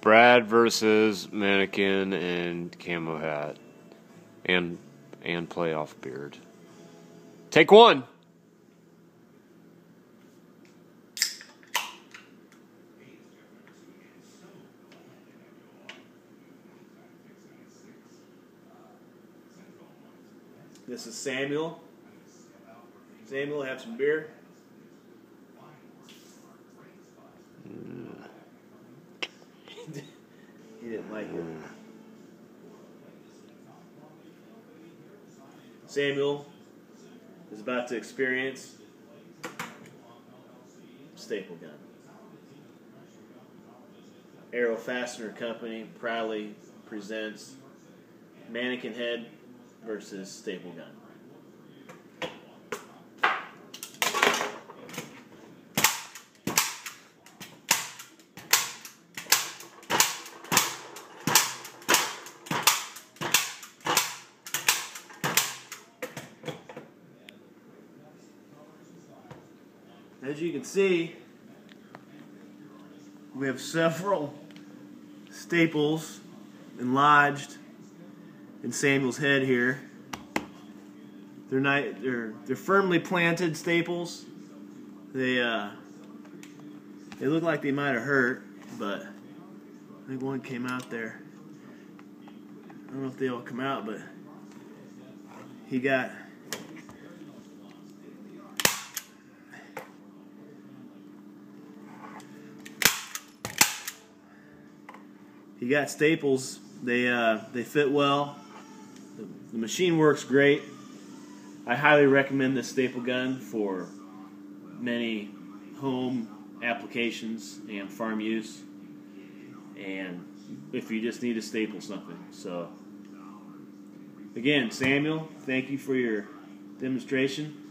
Brad versus Manikin and camo hat and playoff beard. Take one. This is Samuel. Samuel, have some beer. He didn't like it. Samuel is about to experience staple gun. Arrow Fastener Company proudly presents Manikin Head versus staple gun. As you can see, we have several staples lodged in Samuel's head here. They're firmly planted staples. They look like they might have hurt, but I think one came out there. I don't know if they all come out, but he got staples. They fit well. The machine works great. I highly recommend this staple gun for many home applications and farm use, and if you just need to staple something. So again, Samuel, thank you for your demonstration.